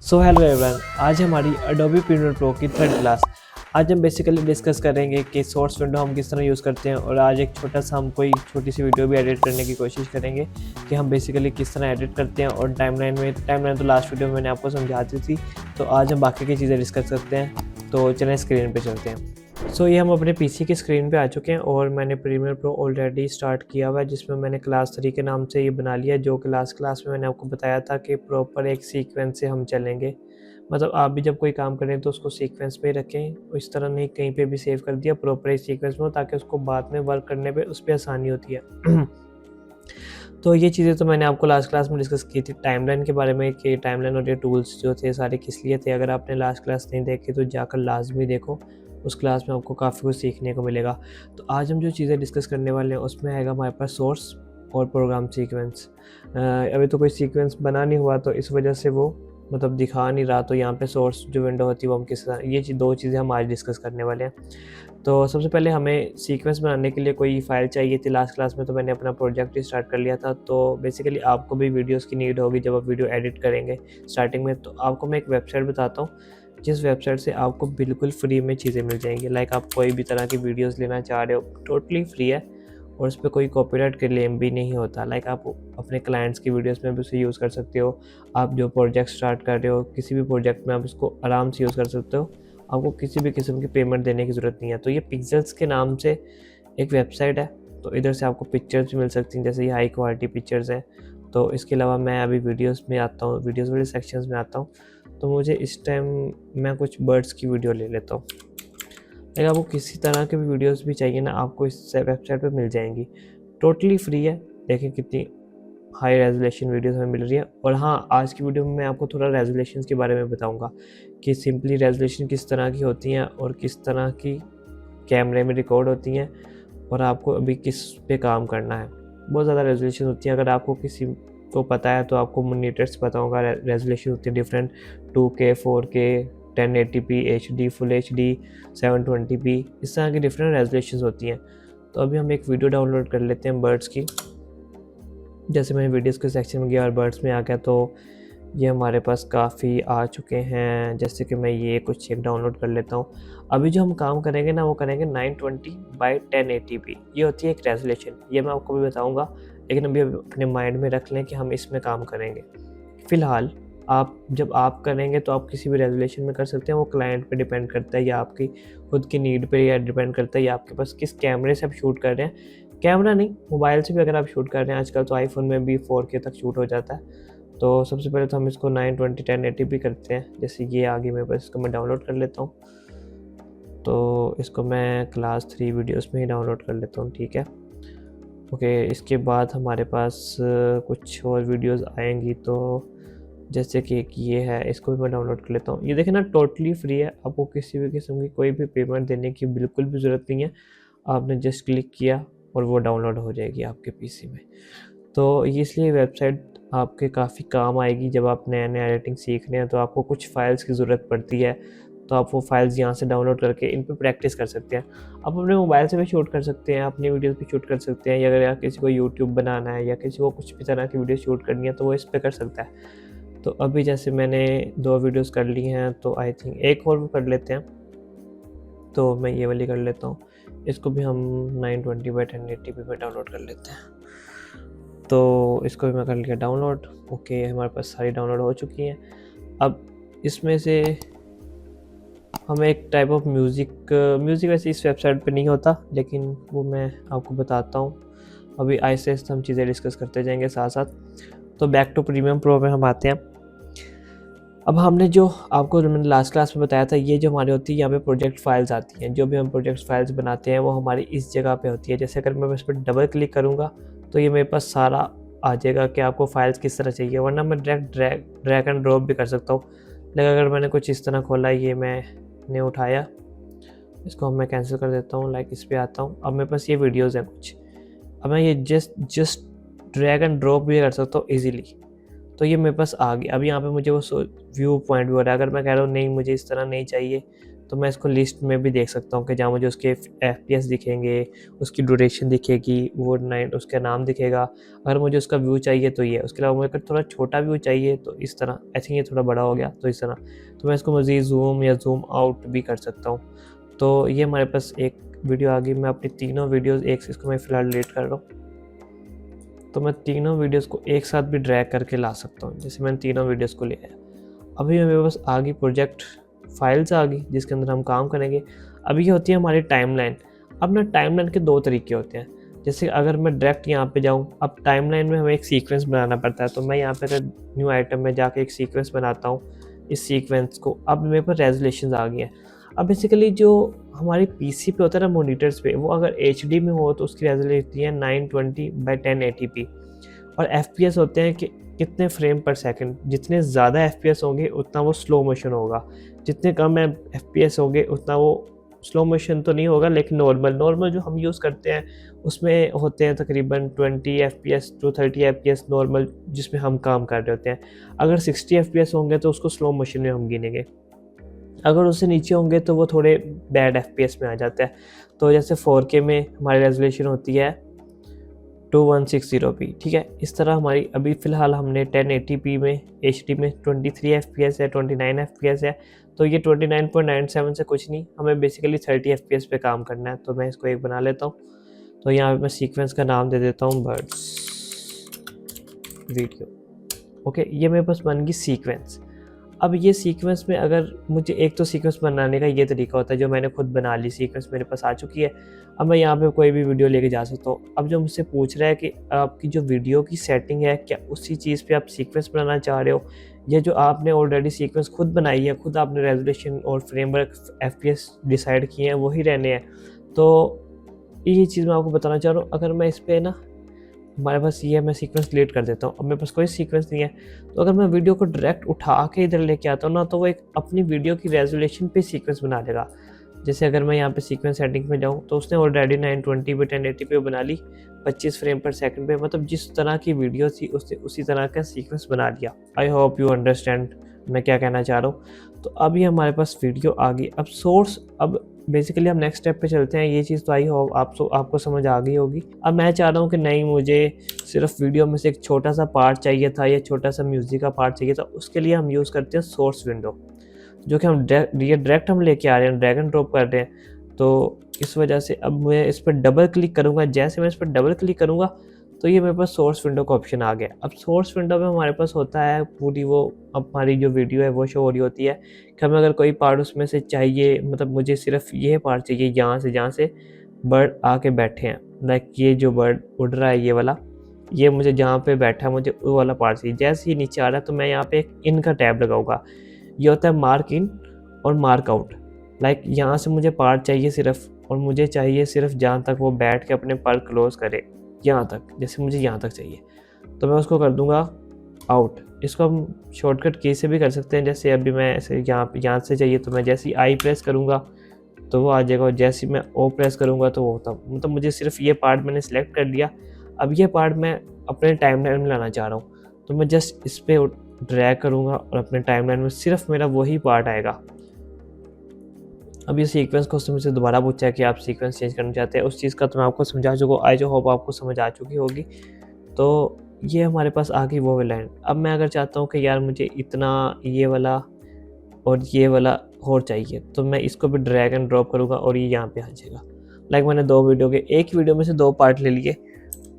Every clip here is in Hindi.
सो हेलो एवरीवन, आज हमारी अडोबी प्रीमियर प्रो की थर्ड क्लास। आज हम बेसिकली डिस्कस करेंगे कि सोर्स विंडो हम किस तरह यूज़ करते हैं, और आज एक छोटा सा हम कोई छोटी सी वीडियो भी एडिट करने की कोशिश करेंगे कि हम बेसिकली किस तरह एडिट करते हैं। और टाइमलाइन तो लास्ट वीडियो में मैंने आपको समझा दी थी, तो आज हम बाकी की चीज़ें डिस्कस करते हैं। तो चलें स्क्रीन पर चलते हैं। ये हम अपने पीसी की स्क्रीन पे आ चुके हैं और मैंने प्रीमियर प्रो ऑलरेडी स्टार्ट किया हुआ है, जिसमें मैंने क्लास 3 के नाम से ये बना लिया, जो क्लास में मैंने आपको बताया था कि प्रॉपर एक सीक्वेंस से हम चलेंगे। मतलब आप भी जब कोई काम करें तो उसको सीक्वेंस पे रखें, इस तरह नहीं कहीं पे भी सेव कर दिया, प्रॉपर एक सीक्वेंस में हो ताकि उसको बाद में वर्क करने पे उस पर आसानी होती है। तो ये चीज़ें तो मैंने आपको लास्ट क्लास में डिस्कस की थी टाइमलाइन के बारे में, कि टाइमलाइन और ये टूल्स जो थे सारे किस लिए थे। अगर आपने लास्ट क्लास नहीं देखी तो जाकर लाजमी देखो, उस क्लास में आपको काफ़ी कुछ सीखने को मिलेगा। तो आज हम जो चीज़ें डिस्कस करने वाले हैं उसमें आएगा हमारे पास सोर्स और प्रोग्राम सीक्वेंस। अभी तो कोई सीक्वेंस बना नहीं हुआ, तो इस वजह से वो मतलब दिखा नहीं रहा। तो यहाँ पे सोर्स जो विंडो होती है वो हम किस तरह, ये दो चीज़ें हम आज डिस्कस करने वाले हैं। तो सबसे पहले हमें सीक्वेंस बनाने के लिए कोई फ़ाइल चाहिए थी। लास्ट क्लास में तो मैंने अपना प्रोजेक्ट ही स्टार्ट कर लिया था। तो बेसिकली आपको भी वीडियोस की नीड होगी जब आप वीडियो एडिट करेंगे स्टार्टिंग में। तो आपको मैं एक वेबसाइट बताता हूँ, जिस वेबसाइट से आपको बिल्कुल फ्री में चीज़ें मिल जाएंगी। लाइक आप कोई भी तरह की वीडियोस लेना चाह रहे हो, टोटली फ्री है और उस पर कोई कॉपीराइट क्लेम भी नहीं होता। लाइक आप अपने क्लाइंट्स की वीडियोस में भी उसे यूज़ कर सकते हो। आप जो प्रोजेक्ट स्टार्ट कर रहे हो, किसी भी प्रोजेक्ट में आप उसको आराम से यूज़ कर सकते हो। आपको किसी भी किस्म की पेमेंट देने की ज़रूरत नहीं है। तो ये पिक्सेल्स के नाम से एक वेबसाइट है। तो इधर से आपको पिक्चर्स भी मिल सकती हैं, जैसे ये हाई क्वालिटी पिक्चर्स हैं। तो इसके अलावा मैं अभी वीडियोस में आता हूँ, वीडियोस वाले सेक्शंस में आता हूँ। तो मुझे इस टाइम मैं कुछ बर्ड्स की वीडियो ले लेता हूँ। अगर आपको किसी तरह के भी वीडियोस भी चाहिए ना, आपको इस वेबसाइट पे मिल जाएंगी, टोटली फ्री है। देखें कितनी हाई रेजोल्यूशन वीडियोस हमें मिल रही है। और हाँ, आज की वीडियो में मैं आपको थोड़ा रेजोल्यूशन के बारे में बताऊंगा कि सिंपली रेजोल्यूशन किस तरह की होती हैं और किस तरह की कैमरे में रिकॉर्ड होती हैं, और आपको अभी किस पे काम करना है। बहुत ज़्यादा रेजोल्यूशन होती है। अगर आपको किसी को पता है तो आपको मॉनिटर्स पता होगा, रेजोल्यूशन होती है different, 2K 4K 1080p HD full HD 720p, इस तरह की डिफरेंट रेजोल्यूशन होती हैं। तो अभी हम एक वीडियो डाउनलोड कर लेते हैं बर्ड्स की। जैसे मैं वीडियोस के सेक्शन में गया और बर्ड्स में आ गया, तो ये हमारे पास काफ़ी आ चुके हैं। जैसे कि मैं ये कुछ एक डाउनलोड कर लेता हूँ। अभी जो हम काम करेंगे ना, वो करेंगे 920x1080p। ये होती है एक रेजोल्यूशन, ये मैं आपको भी बताऊंगा, लेकिन अभी अपने माइंड में रख लें कि हम इसमें काम करेंगे। फ़िलहाल आप जब आप करेंगे तो आप किसी भी रेजोल्यूशन में कर सकते हैं, वो क्लाइंट पे डिपेंड करता है या आपकी खुद की नीड पे या डिपेंड करता है, या आपके पास किस कैमरे से आप शूट कर रहे हैं। कैमरा नहीं, मोबाइल से भी अगर आप शूट कर रहे हैं, आजकल तो आईफोन में भी 4K तक शूट हो जाता है। तो सबसे पहले तो हम इसको 920 1080p करते हैं। जैसे ये आगे मेरे पास, इसको मैं डाउनलोड कर लेता हूँ। तो इसको मैं क्लास 3 वीडियोस में ही डाउनलोड कर लेता हूँ, ठीक है। ओके, इसके बाद हमारे पास कुछ और वीडियोस आएंगी। तो जैसे कि एक ये है, इसको भी मैं डाउनलोड कर लेता हूँ। ये देखें ना, टोटली फ्री है, आपको किसी भी किस्म की कोई भी पेमेंट देने की बिल्कुल भी ज़रूरत नहीं है। आपने जस्ट क्लिक किया और वो डाउनलोड हो जाएगी आपके पीसी में। तो इसलिए वेबसाइट आपके काफ़ी काम आएगी जब आप नया नया एडिटिंग सीख रहे हैं। तो आपको कुछ फ़ाइल्स की ज़रूरत पड़ती है, तो आप वो फाइल्स यहाँ से डाउनलोड करके इन पे प्रैक्टिस कर सकते हैं। आप अपने मोबाइल से भी शूट कर सकते हैं, अपनी वीडियोस भी शूट कर सकते हैं, या अगर यार किसी को यूट्यूब बनाना है या किसी को कुछ भी तरह की वीडियो शूट करनी है तो वो इस पर कर सकता है। तो अभी जैसे मैंने 2 वीडियोस कर ली हैं, तो आई थिंक एक और भी कर लेते हैं। तो मैं ये वाली कर लेता हूँ, इसको भी हम 920x1080p में डाउनलोड कर लेते हैं। तो इसको भी मैं कर लिया डाउनलोड। ओके, हमारे पास सारी डाउनलोड हो चुकी हैं। अब इसमें से हमें एक टाइप ऑफ म्यूज़िक वैसे इस वेबसाइट पे नहीं होता, लेकिन वो मैं आपको बताता हूँ। अभी आहिस्ते आहिस्ते हम चीज़ें डिस्कस करते जाएंगे साथ साथ। तो बैक टू प्रीमियम प्रो में हम आते हैं। अब हमने जो आपको मैंने लास्ट क्लास में बताया था, ये जो हमारी होती है यहाँ पे प्रोजेक्ट फाइल्स आती हैं। जो भी हम प्रोजेक्ट फाइल्स बनाते हैं वो हमारी इस जगह पे होती है। जैसे अगर मैं इस पर डबल क्लिक करूँगा तो ये मेरे पास सारा आ जाएगा कि आपको फाइल्स किस तरह चाहिए, वरना मैं ड्रैग एंड ड्रॉप भी कर सकता हूँ। लेकिन अगर मैंने कुछ इस तरह खोला, ये मैंने उठाया, इसको मैं कैंसिल कर देता हूँ। लाइक इस पर आता हूँ। अब मेरे पास ये वीडियोज़ हैं कुछ, अब मैं ये जस्ट ड्रैग एंड ड्रॉप भी कर सकता हूँ ईजीली। तो ये मेरे पास आ गया। अब यहाँ पे मुझे वो व्यू पॉइंट भी हो रहा है। अगर मैं कह रहा हूँ नहीं, मुझे इस तरह नहीं चाहिए, तो मैं इसको लिस्ट में भी देख सकता हूँ कि जहाँ मुझे उसके FPS दिखेंगे, उसकी ड्यूरेशन दिखेगी, वो 9 उसका नाम दिखेगा। अगर मुझे उसका व्यू चाहिए तो ये, उसके अलावा मुझे थोड़ा छोटा व्यू चाहिए तो इस तरह, आई थिंक ये थोड़ा बड़ा हो गया तो इस तरह। तो मैं इसको मज़ीद ज़ूम या ज़ूम आउट भी कर सकता हूँ। तो ये हमारे पास एक वीडियो आ गई। मैं अपनी तीनों वीडियोज़ इसको मैं फ़िलहाल डिलीट कर रहा हूँ। तो मैं तीनों वीडियोज़ को एक साथ भी ड्रैग करके ला सकता हूँ। जैसे मैंने तीनों वीडियोज़ को ले आया। अभी मेरे पास आ गई प्रोजेक्ट फाइल्स आ गई जिसके अंदर हम काम करेंगे। अभी ये होती है हमारी टाइमलाइन। अब ना टाइमलाइन के 2 तरीके होते हैं। जैसे अगर मैं डायरेक्ट यहाँ पे जाऊँ, अब टाइमलाइन में हमें एक सीक्वेंस बनाना पड़ता है। तो मैं यहाँ पे अगर न्यू आइटम में जाके एक सीक्वेंस बनाता हूँ, इस सीक्वेंस को, अब मेरे पास रेजोल्यूशंस आ गई हैं। अब बेसिकली जो हमारी पीसी पे होता है ना, मॉनिटर्स पे, वो अगर एचडी में हो तो उसकी रेजोल्यूशन है 920x1080p। और एफपीएस होते हैं कि कितने फ्रेम पर सेकंड। जितने ज़्यादा एफपीएस होंगे उतना वो स्लो मोशन होगा, जितने कम एफपीएस होंगे उतना वो स्लो मोशन तो नहीं होगा, लेकिन नॉर्मल जो हम यूज़ करते हैं उसमें होते हैं तकरीबन 20 एफपीएस टू 30 एफपीएस नॉर्मल, जिसमें हम काम कर रहे होते हैं। अगर 60 एफपीएस होंगे तो उसको स्लो मोशन में हम गिनेंगे। अगर उससे नीचे होंगे तो वो थोड़े बैड एफपीएस में आ जाता है। तो जैसे 4K में हमारी रेजोल्यूशन होती है 2160p, ठीक है। इस तरह हमारी अभी फ़िलहाल हमने 1080p में HD में 23 FPS है, 29 FPS है। तो ये 29.97 से कुछ नहीं, हमें बेसिकली 30 FPS पे काम करना है। तो मैं इसको एक बना लेता हूँ। तो यहाँ पे मैं सीक्वेंस का नाम दे देता हूँ बर्ड्स वीडियो। ओके, ये मेरे पास बन गई सीक्वेंस। अब ये सीक्वेंस में अगर मुझे एक तो सीक्वेंस बनाने का ये तरीका होता है जो मैंने खुद बना ली, सीक्वेंस मेरे पास आ चुकी है। अब मैं यहाँ पे कोई भी वीडियो लेके जा सकता हूँ। अब जो मुझसे पूछ रहा है कि आपकी जो वीडियो की सेटिंग है, क्या उसी चीज़ पे आप सीक्वेंस बनाना चाह रहे हो, या जो आपने ऑलरेडी सीक्वेंस खुद बनाई है, खुद आपने रेजोल्यूशन और फ्रेमवर्क FPS डिसाइड किए हैं वही रहने हैं। तो ये चीज़ मैं आपको बताना चाह रहा हूँ। अगर मैं इस पर ना, हमारे पास ये है, मैं सीक्वेंस डिलीट कर देता हूँ। अब मेरे पास कोई सीक्वेंस नहीं है। तो अगर मैं वीडियो को डायरेक्ट उठा के इधर लेके आता हूँ ना, तो वो एक अपनी वीडियो की रेजोल्यूशन पे सीक्वेंस बना देगा। जैसे अगर मैं यहाँ पे सीक्वेंस सेटिंग में जाऊँ तो उसने ऑलरेडी 920x1080 पे बना ली, 25 फ्रेम पर सेकंड पे। मतलब जिस तरह की वीडियो थी उसने उसी तरह का सीक्वेंस बना दिया। आई होप यू अंडरस्टैंड मैं क्या कहना चाह रहा हूँ। तो अभी हमारे पास वीडियो आ गई। अब सोर्स, अब बेसिकली हम नेक्स्ट स्टेप पे चलते हैं। ये चीज़ तो आई होप आपको समझ आ गई होगी। अब मैं चाह रहा हूँ कि नहीं, मुझे सिर्फ वीडियो में से एक छोटा सा पार्ट चाहिए था या छोटा सा म्यूज़िक का पार्ट चाहिए था। उसके लिए हम यूज़ करते हैं सोर्स विंडो, जो कि हम डायरेक्ट हम लेके आ रहे हैं, ड्रैग एंड ड्रॉप कर रहे हैं। तो इस वजह से अब मैं इस पर डबल क्लिक करूँगा। जैसे मैं इस पर डबल क्लिक करूँगा तो ये मेरे पास सोर्स विंडो का ऑप्शन आ गया। अब सोर्स विंडो में हमारे पास होता है पूरी वो, अब हमारी जो वीडियो है वो शो हो रही होती है कि हमें अगर कोई पार्ट उसमें से चाहिए, मतलब मुझे सिर्फ ये पार्ट चाहिए जहाँ से बर्ड आके बैठे हैं, लाइक ये जो बर्ड उड़ रहा है ये वाला, ये मुझे जहाँ पे बैठा है मुझे वो वाला पार्ट चाहिए। जैसे ही नीचे आ रहा है तो मैं यहाँ पे एक इन का टैब लगाऊंगा। ये होता है मार्क इन और मार्क आउट। लाइक यहाँ से मुझे पार्ट चाहिए सिर्फ, और मुझे चाहिए सिर्फ जहाँ तक वो बैठ के अपने पर क्लोज करे, यहाँ तक, जैसे मुझे यहाँ तक चाहिए तो मैं उसको कर दूंगा आउट। इसको हम शॉर्टकट की से भी कर सकते हैं। जैसे अभी मैं ऐसे यहाँ से चाहिए तो मैं जैसे ही आई प्रेस करूँगा तो वो आ जाएगा, और जैसे ही मैं ओ प्रेस करूँगा तो वो होता, मतलब मुझे सिर्फ ये पार्ट मैंने सेलेक्ट कर लिया। अब ये पार्ट मैं अपने टाइमलाइन में लाना चाह रहा हूँ, तो मैं जस्ट इस पर ड्रैग करूँगा और अपने टाइमलाइन में सिर्फ मेरा वही पार्ट आएगा। अब ये सीक्वेंस को उसने मुझसे दोबारा पूछा है कि आप सीक्वेंस चेंज करना चाहते हैं, उस चीज़ का तो मैं आपको समझा चुका हूँ। आई जो होप आपको समझ आ चुकी होगी। तो ये हमारे पास आ गई वो लाइन। अब मैं अगर चाहता हूँ कि यार मुझे इतना ये वाला और ये वाला और चाहिए, तो मैं इसको भी ड्रैग एंड ड्रॉप करूँगा और ये यहाँ पे आ जाएगा। लाइक मैंने दो वीडियो के, एक वीडियो में से दो पार्ट ले लिए,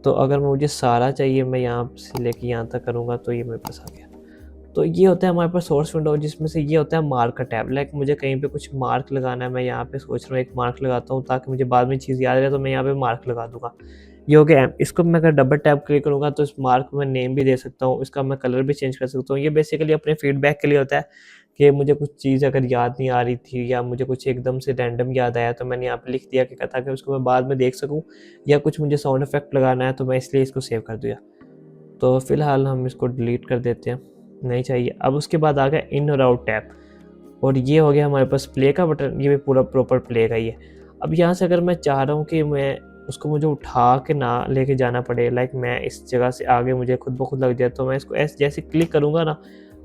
तो अगर मुझे सारा चाहिए मैं यहाँ से लेके यहाँ तक करूँगा तो ये मेरे पास आ गया। तो ये होता है हमारे पास सोर्स विंडो, जिसमें से ये होता है मार्क का टैब। लाइक मुझे कहीं पे कुछ मार्क लगाना है, मैं यहाँ पे सोच रहा हूँ एक मार्क लगाता हूँ ताकि मुझे बाद में चीज़ याद रहे, तो मैं यहाँ पे मार्क लगा दूंगा। ये हो गया। इसको मैं अगर डबल टैप क्लिक करूँगा तो इस मार्क में नेम भी दे सकता हूँ, इसका मैं कलर भी चेंज कर सकता हूँ। ये बेसिकली अपने फीडबैक के लिए होता है कि मुझे कुछ चीज़ अगर याद नहीं आ रही थी या मुझे कुछ एकदम से रैंडम याद आया तो मैंने यहाँ पे लिख दिया कि ताकि उसको मैं बाद में देख सकूँ, या कुछ मुझे साउंड इफेक्ट लगाना है तो मैं इसलिए इसको सेव कर दिया। तो फिलहाल हम इसको डिलीट कर देते हैं, नहीं चाहिए। अब उसके बाद आ गया इन और आउट टैब, और ये हो गया हमारे पास प्ले का बटन। ये भी पूरा प्रॉपर प्ले का ही है। अब यहाँ से अगर मैं चाह रहा हूँ कि मैं उसको मुझे उठा के ना लेके जाना पड़े, लाइक मैं इस जगह से आगे मुझे खुद ब खुद लग जाए, तो मैं इसको ऐसे जैसे क्लिक करूँगा ना,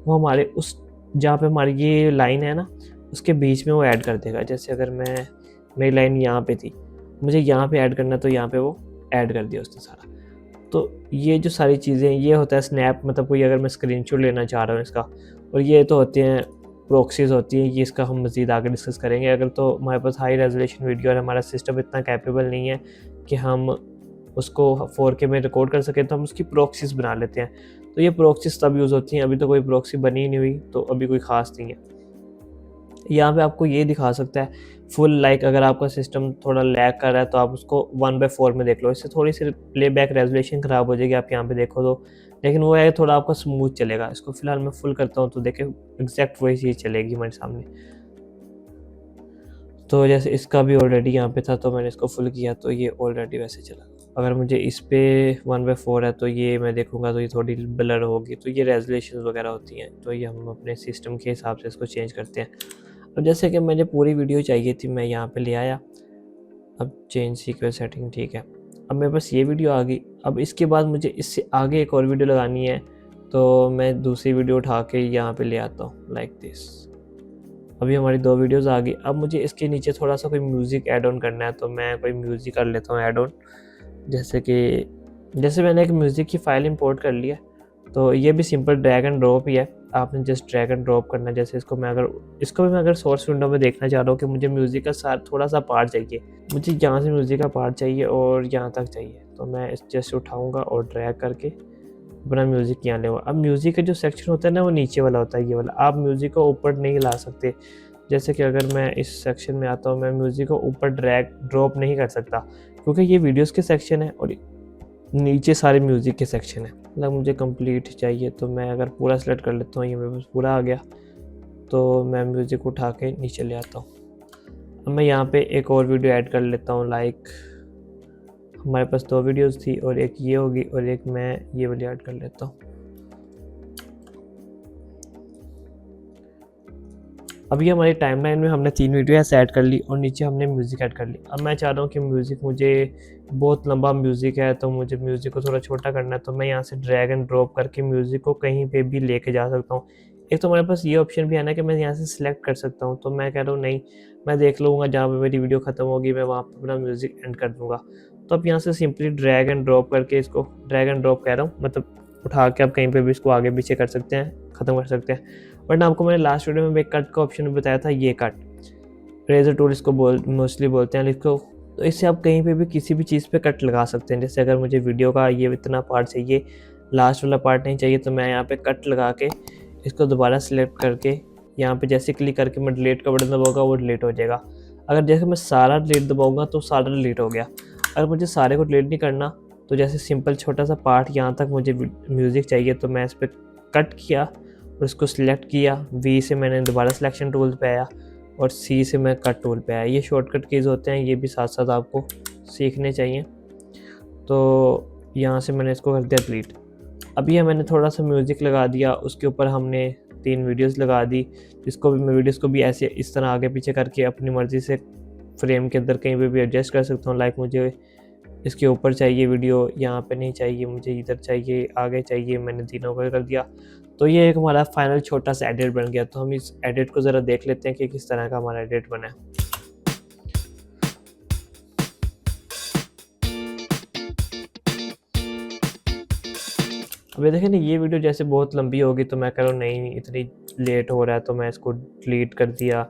वो हमारे उस जहाँ पे हमारी ये लाइन है ना, उसके बीच में वो ऐड कर देगा। जैसे अगर मेरी लाइन यहाँ पे थी, मुझे यहाँ पे ऐड करना, तो यहाँ पे वो ऐड कर दिया उसने सारा। तो ये जो सारी चीज़ें, ये होता है स्नैप, मतलब कोई अगर मैं स्क्रीनशॉट लेना चाह रहा हूँ इसका, और ये तो होते हैं प्रॉक्सीज होती हैं, ये इसका हम मज़ीद आगे डिस्कस करेंगे। अगर तो हमारे पास हाई रेजोल्यूशन वीडियो और हमारा सिस्टम इतना कैपेबल नहीं है कि हम उसको 4K में रिकॉर्ड कर सकें, तो हम उसकी प्रॉक्सीज बना लेते हैं। तो ये प्रॉक्सीज तब यूज़ होती हैं, अभी तो कोई प्रॉक्सी बनी ही नहीं हुई, तो अभी कोई ख़ास नहीं है। यहाँ पे आपको ये दिखा सकता है फुल, लाइक अगर आपका सिस्टम थोड़ा लैग कर रहा है तो आप उसको 1/4 में देख लो। इससे थोड़ी सी प्लेबैक रेजोल्यूशन ख़राब हो जाएगी, आप यहाँ पे देखो तो, लेकिन वो है थोड़ा आपका स्मूथ चलेगा। इसको फिलहाल मैं फुल करता हूँ तो देखें एग्जैक्ट वही चीज़ चलेगी हमारे सामने। तो जैसे इसका भी ऑलरेडी यहाँ पे था, तो मैंने इसको फुल किया तो ये ऑलरेडी वैसे चला। अगर मुझे इस पे 1/4 है तो ये मैं देखूँगा तो ये थोड़ी ब्लर होगी, तो ये रेजोल्यूशन वगैरह होती हैं, तो ये हम अपने सिस्टम के हिसाब से इसको चेंज करते हैं। अब जैसे कि मुझे पूरी वीडियो चाहिए थी, मैं यहाँ पे ले आया, अब चेंज सीक्वेंस सेटिंग, ठीक है। अब मेरे पास ये वीडियो आ गई। अब इसके बाद मुझे इससे आगे एक और वीडियो लगानी है, तो मैं दूसरी वीडियो उठा के यहाँ पे ले आता हूँ लाइक दिस। अभी हमारी 2 वीडियोस आ गई। अब मुझे इसके नीचे थोड़ा सा कोई म्यूज़िक ऐड ऑन करना है, तो मैं कोई म्यूज़िक कर लेता हूँ ऐड ऑन। जैसे मैंने एक म्यूज़िक की फ़ाइल इंपोर्ट कर लिया, तो ये भी सिंपल ड्रैग एंड ड्रॉप ही है। आपने जस्ट ड्रैग एंड ड्रॉप करना है। जैसे इसको भी मैं अगर सोर्स विंडो में देखना चाह रहा हूँ कि मुझे म्यूज़िक का थोड़ा सा पार्ट चाहिए, मुझे यहाँ से म्यूज़िक का पार्ट चाहिए और यहाँ तक चाहिए, तो मैं इस जस्ट उठाऊँगा और ड्रैग करके अपना म्यूज़िक यहाँ ले। अब म्यूज़िक का जो सेक्शन होता है ना, वो नीचे वाला होता है, ये वाला। आप म्यूज़िक को ऊपर नहीं ला सकते। जैसे कि अगर मैं इस सेक्शन में आता हूँ, मैं म्यूज़िक को ऊपर ड्रैग ड्रॉप नहीं कर सकता, क्योंकि ये वीडियोस के सेक्शन है और नीचे सारे म्यूज़िक के सेक्शन है। मतलब मुझे कंप्लीट चाहिए, तो मैं अगर पूरा सेलेक्ट कर लेता हूँ, ये मेरे पास पूरा आ गया, तो मैं म्यूज़िक उठा के नीचे ले आता हूँ। अब मैं यहाँ पे एक और वीडियो ऐड कर लेता हूँ, लाइक हमारे पास 2 वीडियोस थी और एक ये होगी और एक मैं ये वाली ऐड कर लेता हूँ। अभी हमारी टाइमलाइन में हमने 3 वीडियो ऐसे ऐड कर ली और नीचे हमने म्यूज़िक ऐड कर ली। अब मैं चाह रहा हूँ कि म्यूज़िक, मुझे बहुत लंबा म्यूज़िक है, तो मुझे म्यूज़िक को थोड़ा छोटा करना है, तो मैं यहाँ से ड्रैग एंड ड्रॉप करके म्यूज़िक को कहीं पे भी लेके जा सकता हूँ। एक तो हमारे पास ये ऑप्शन भी है ना कि मैं यहाँ से सिलेक्ट कर सकता हूँ, तो मैं कह रहा हूँ नहीं, मैं देख लूँगा जहाँ पे मेरी वीडियो ख़त्म होगी, मैं वहाँ पर अपना म्यूज़िक एंड कर दूँगा। तो आप यहाँ से सिंपली ड्रैग एंड ड्रॉप करके, इसको ड्रैग एंड ड्रॉप कह रहा हूँ, मतलब उठा के आप कहीं पर भी इसको आगे पीछे कर सकते हैं, ख़त्म कर सकते हैं। बट आपको मैंने लास्ट वीडियो में एक कट का ऑप्शन बताया था, ये कट रेजर टूल इसको मोस्टली बोलते हैं इसको। तो इससे आप कहीं पे भी किसी भी चीज़ पे कट लगा सकते हैं। जैसे अगर मुझे वीडियो का ये इतना पार्ट चाहिए, लास्ट वाला पार्ट नहीं चाहिए, तो मैं यहाँ पे कट लगा के इसको दोबारा सिलेक्ट करके यहाँ पे जैसे क्लिक करके मैं डिलीट का बटन दबाऊंगा, वो डिलीट हो जाएगा। अगर जैसे मैं सारा डिलीट दबाऊंगा तो सारा डिलीट हो गया। अगर मुझे सारे को डिलीट नहीं करना, तो जैसे सिंपल छोटा सा पार्ट यहाँ तक मुझे म्यूज़िक चाहिए, तो मैं इस पर कट किया और इसको सिलेक्ट किया, वी से मैंने दोबारा सिलेक्शन टूल पे आया और सी से मैं कट टूल पे आया। ये शॉर्टकट कीज़ होते हैं, ये भी साथ साथ आपको सीखने चाहिए। तो यहाँ से मैंने इसको कर दिया डिलीट। अभी ये मैंने थोड़ा सा म्यूज़िक लगा दिया, उसके ऊपर हमने 3 वीडियोस लगा दी, जिसको भी मैं वीडियोस को भी ऐसे इस तरह आगे पीछे करके अपनी मर्ज़ी से फ्रेम के अंदर कहीं पे भी एडजस्ट कर सकता हूँ। लाइक मुझे इसके ऊपर चाहिए वीडियो, यहाँ पे नहीं चाहिए, मुझे इधर चाहिए, आगे चाहिए, मैंने तीनों का कर दिया। तो ये एक हमारा फाइनल छोटा सा एडिट बन गया। तो हम इस एडिट को ज़रा देख लेते हैं कि किस तरह का हमारा एडिट बना है। अभी देखें ना, ये वीडियो जैसे बहुत लंबी होगी, तो मैं कह रहा हूँ नहीं, इतनी लेट हो रहा है, तो मैं इसको डिलीट कर दिया।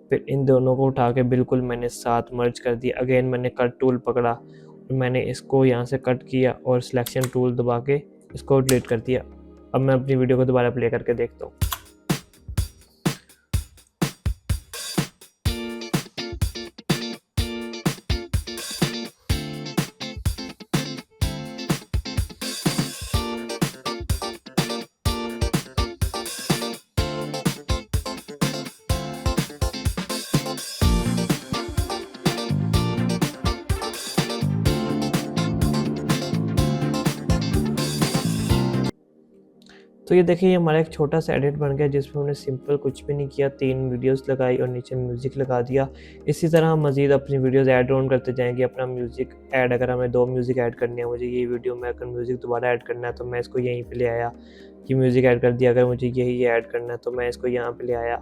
फिर इन दोनों को उठा के बिल्कुल मैंने साथ मर्ज कर दिया। अगेन मैंने कट टूल पकड़ा और मैंने इसको यहाँ से कट किया और सिलेक्शन टूल दबा के इसको डिलीट कर दिया। अब मैं अपनी वीडियो को दोबारा प्ले करके देखता हूँ। तो ये देखिए, ये हमारा एक छोटा सा एडिट बन गया, जिसमें हमने सिंपल कुछ भी नहीं किया, 3 वीडियोस लगाई और नीचे म्यूज़िक लगा दिया। इसी तरह हम मज़ीद अपनी वीडियोस ऐड ऑन करते जाएंगे। अपना म्यूज़िक ऐड, अगर हमें 2 म्यूज़िक ऐड करने हैं, मुझे ये वीडियो में अगर म्यूज़िक दोबारा ऐड करना है, तो मैं इसको यहीं पे ले आया, ये म्यूज़िक ऐड कर दिया। अगर मुझे यही ऐड करना है, तो मैं इसको यहाँ पे ले आया,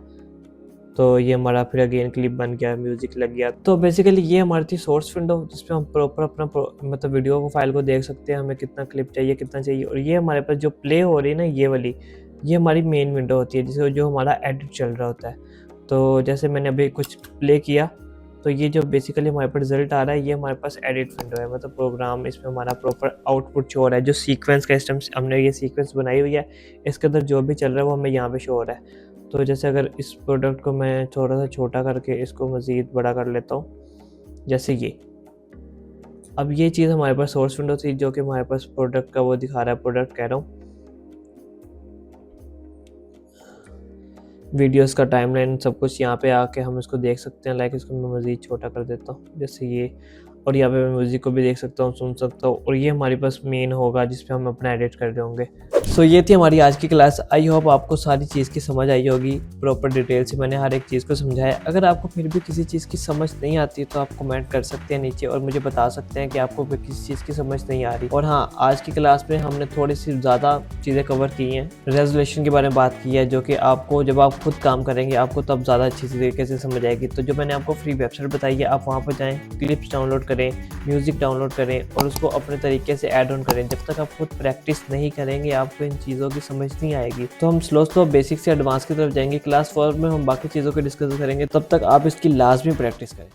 तो ये हमारा फिर अगेन क्लिप बन गया, म्यूजिक लग गया। तो बेसिकली ये हमारी थी सोर्स विंडो, जिसपे हम प्रॉपर अपना मतलब वीडियो को फाइल को देख सकते हैं, हमें कितना क्लिप चाहिए कितना चाहिए। और ये हमारे पास जो प्ले हो रही है ना, ये वाली, ये हमारी मेन विंडो होती है, जिससे जो हमारा एडिट चल रहा होता है। तो जैसे मैंने अभी कुछ प्ले किया, तो ये जो बेसिकली हमारे पास रिजल्ट आ रहा है, ये हमारे पास एडिट विंडो है, मतलब प्रोग्राम, इसमें हमारा प्रॉपर आउटपुट शो हो रहा है। जो सीक्वेंस का सिस्टम हमने ये सीक्वेंस बनाई हुई है, इसके अंदर जो भी चल रहा है वो हमें यहाँ पे शो हो रहा है। तो जैसे अगर इस प्रोडक्ट को मैं थोड़ा सा छोटा करके इसको मज़ीद बड़ा कर लेता हूँ, जैसे ये, अब ये चीज़ हमारे पास सोर्स विंडो थी, जो कि हमारे पास प्रोडक्ट का वो दिखा रहा है, प्रोडक्ट कह रहा हूँ, वीडियोस का टाइमलाइन सब कुछ यहाँ पे आके हम इसको देख सकते हैं। लाइक इसको मैं मज़ीद छोटा कर देता हूँ, जैसे ये, और यहाँ पे मैं म्यूज़िक को भी देख सकता हूँ, सुन सकता हूँ। और ये हमारे पास मेन होगा जिस पे हम अपना एडिट कर रहे होंगे। सो ये थी हमारी आज की क्लास। आई होप आपको सारी चीज़ की समझ आई होगी, प्रॉपर डिटेल से मैंने हर एक चीज़ को समझाया। अगर आपको फिर भी किसी चीज़ की समझ नहीं आती तो आप कमेंट कर सकते हैं नीचे, और मुझे बता सकते हैं कि आपको किसी चीज़ की समझ नहीं आ रही। और हाँ, आज की क्लास में हमने थोड़ी सी ज़्यादा चीज़ें कवर की हैं, रेजोल्यूशन के बारे में बात की है, जो कि आपको जब आप खुद काम करेंगे आपको तब ज़्यादा अच्छी तरीके से समझ आएगी। तो जो मैंने आपको फ्री वेबसाइट बताई है, आप वहाँ पर जाएँ, क्लिप्स डाउनलोड करें, म्यूज़िक डाउनलोड करें और उसको अपने तरीके से ऐड ऑन करें। जब तक आप खुद प्रैक्टिस नहीं करेंगे आपको इन चीज़ों की समझ नहीं आएगी। तो हम स्लो बेसिक से एडवांस की तरफ जाएंगे। क्लास 4 में हम बाकी चीज़ों को डिस्कस करेंगे, तब तक आप इसकी लाजमी प्रैक्टिस करें।